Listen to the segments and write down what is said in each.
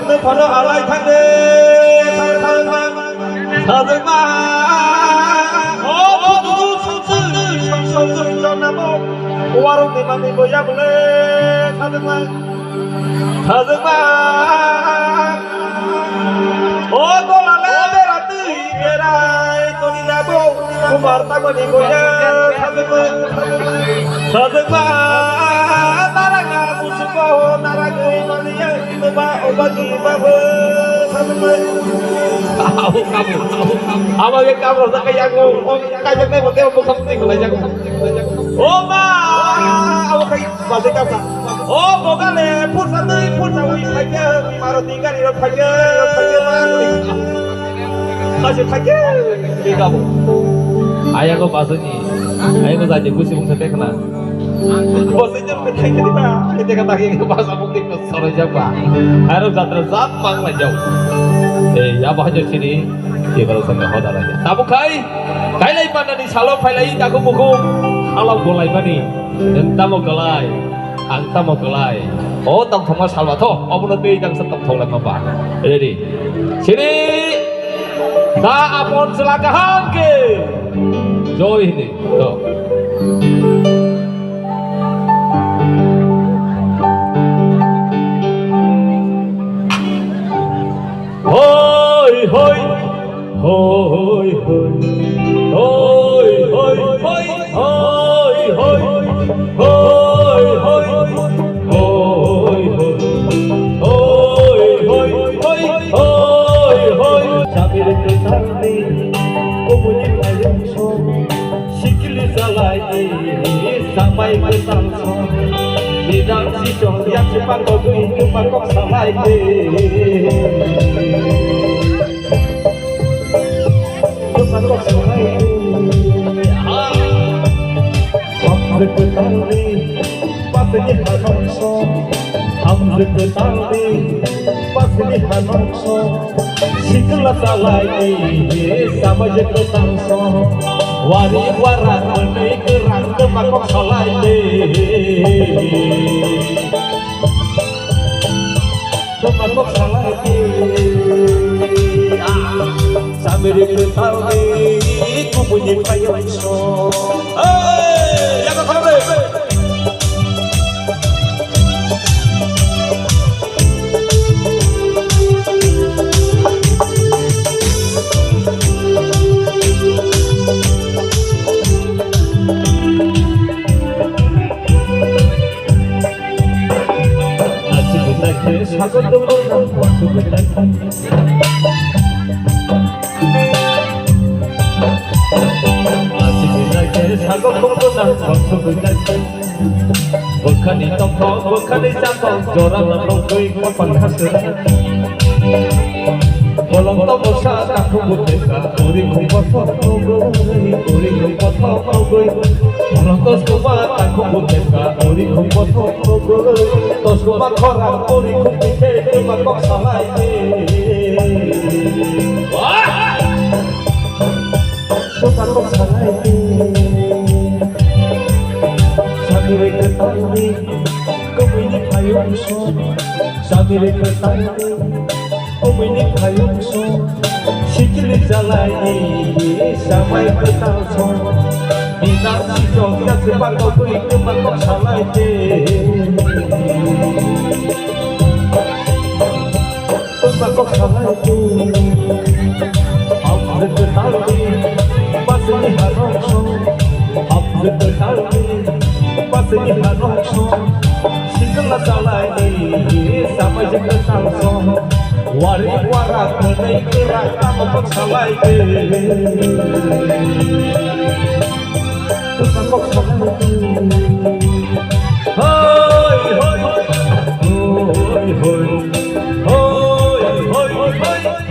No फनो आलाय थांदे 사정마 어 부두두 성수 일어나고 오와로 내맘이 뭐야 볼래 사정마 어 돌아라 베라뜨 베라이 또니나고 고마르다고 니고야 사정마 나라가 무슨고 나라가 이만이야 이놈아 오바기 바보 사정마 Abang kamu rasa kayak kayak nih pakai apa something lah jangan. Oh ma, awak kayak masih kamu. Oh bukan le, pun satu saja, baru tinggal di saja masih saja di kamu. Ayah kau pasuni, ayah kau saja gue sih mau sedek kena. Bosnya kita kata kita bahasa mungkin soal siapa. Harus zat mang lah jauh. Ya bahasa sini. Dia baru sampai hotel aja. Tamu kai lagi pada di salon, kai lagi aku buku. Kalau boleh bani, anta mau kelai. Oh, tong thong salwa toh. Oh, menurut dia yang setong thong lama apa? Jadi, sini, tak apun selagahan ke. Joy ini, toh. Hoi hoi. Hoi hoi hoi hoi hoi hoi hoi hoi hoi hoi hoi hoi hoi sambil tertali bunyi payung son sikili salai sampai ke tanson tidak sijong yang cepat kau cepat kau salai Sikla salai sama je ketangso wari waran menei kerang kemakok salai kemakok salai sambil ketali ku bunyi payung so ya kau kamu Aku tunggu waktu berdatang. Masih lagi aku tunggu waktu berdatang. Bukan di toko, bukan di cantong, joran lalu kui kapan hasil. Bolong toko saat aku butuhkan, uri kumpul uri kumpul bolong tos kumat aku butuhkan, uri kumpul tos kumat orang uri kumpul kemakok salai. Wah, kemakok salai. Sambil ketani, kau ini payung so. Sambil ketani. Ini payung so, sikili jalai sampai ketalso. Bina sijong yang cepat kau beri kemakok salai kemakok salai Abdul ketali pasni hanokso Abdul ketali pasni hanokso sikila jalai sampai ketalso. Wari warak menei kerak kamakok salai kemakok salai. Hoi hoi hoi hoi hoi hoi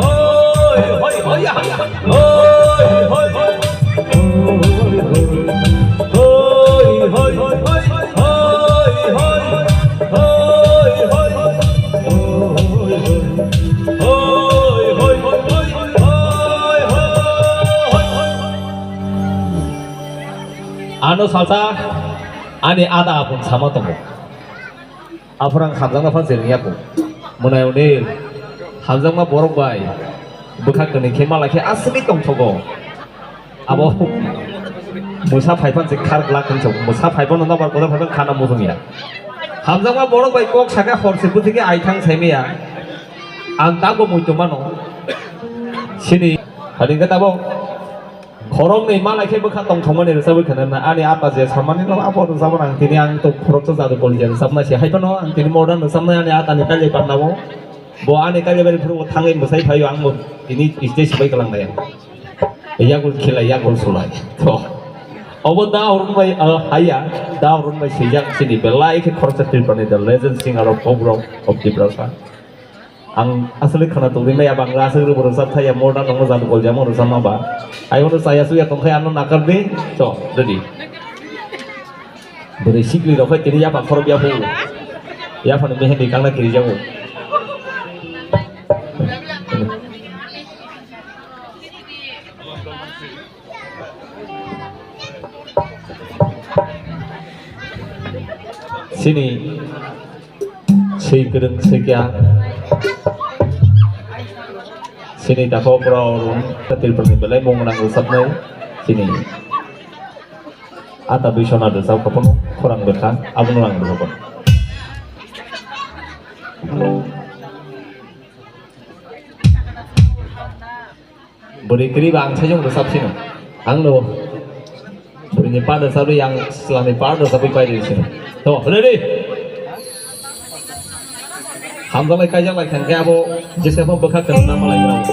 hoi hoi hoi ya hoi hoi hoi hoi hoi hoi Anu salsa, ane ada apun sama temu. Apurang hamzang apa sering ya pun. Munai unil, hamjangma borok bai bwkhakni khe malakhe asli tongthogo abo musa phaipan se khargla khonchok musa phaipan na bar koda phaipan khana mudungya hamjangma borok bai kok saka horse buthike aithang saimia ang tago muitumano sini haringa tabo khorong nei malakhe bwkha tongthomani rsabai khana ani apa je samani no apo sabon ang tini ang to khorok to jadu polje sabna se haipano ang tini modern samna ani atani kale pannawo bo ani kale bari phuru thangai musai phayo ang mo tini stage bai kalang daya yakul khila yakul sulai to obo da urun bai haya da urun bai sejak sini belai ke khorok tirpani the legend singer of folk rock of Tibrasa ang asli khana to dina ya bangla asli boro sathaya modern nang jadu polja mo sama ba ayo saya suya tongkai anu nakar deh so ready berisik li rokai kiri ya pak khorob ya hu ya fana mehen di kangna kiri jago sini sei gereng sekia sini tako pro ketil pernibelai mau menang usapnya sini ata bisona desa kapun kurang berkah abang ulang dulu beri kiri bang saya jong usap sini ang lo beri pada satu yang selama pada sampai pada sini tuh ready hamzah lagi kajang lagi kan kayak abo jasa apa bekas kena nama lagi orang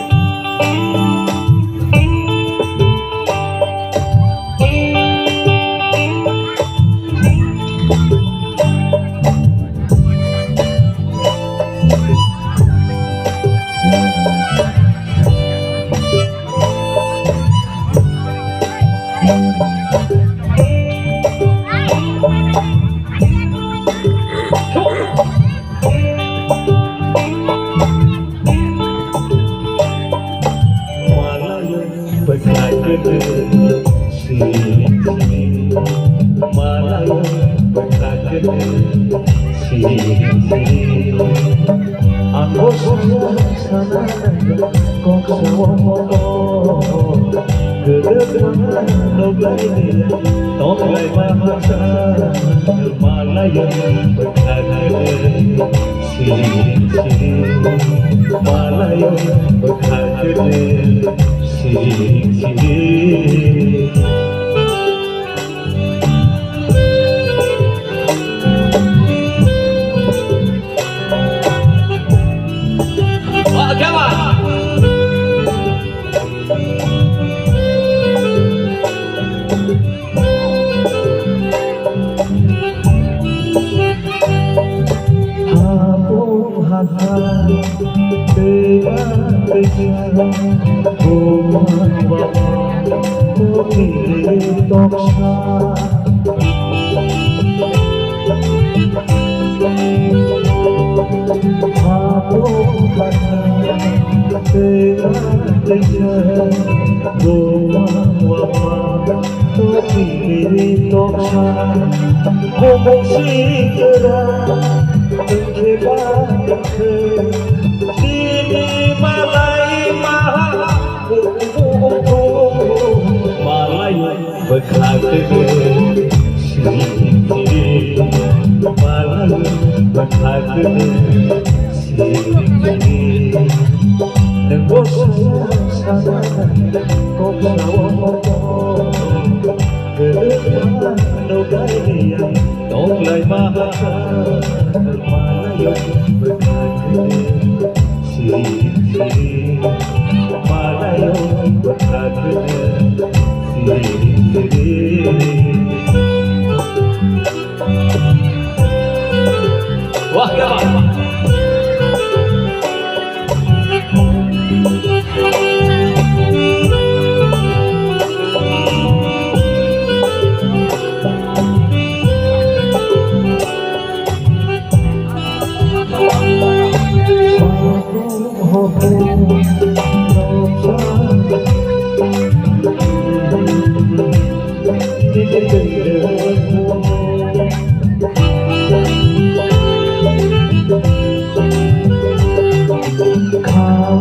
wah ya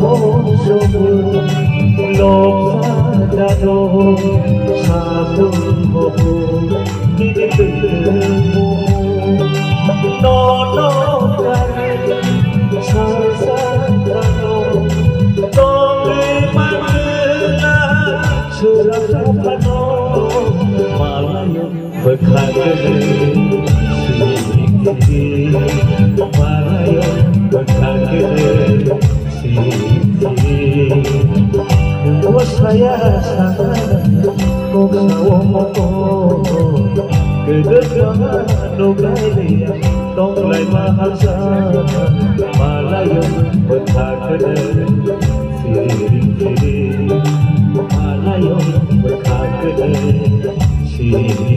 sumur lop sadado sabun hobo kini bertemu nono kare sasano tole manila surasapano malayo berkagene sini malayo berkagene saya sangat mau kedepangan nogay tong lay mahal sa malayo berkagene siring malayo berkagene siring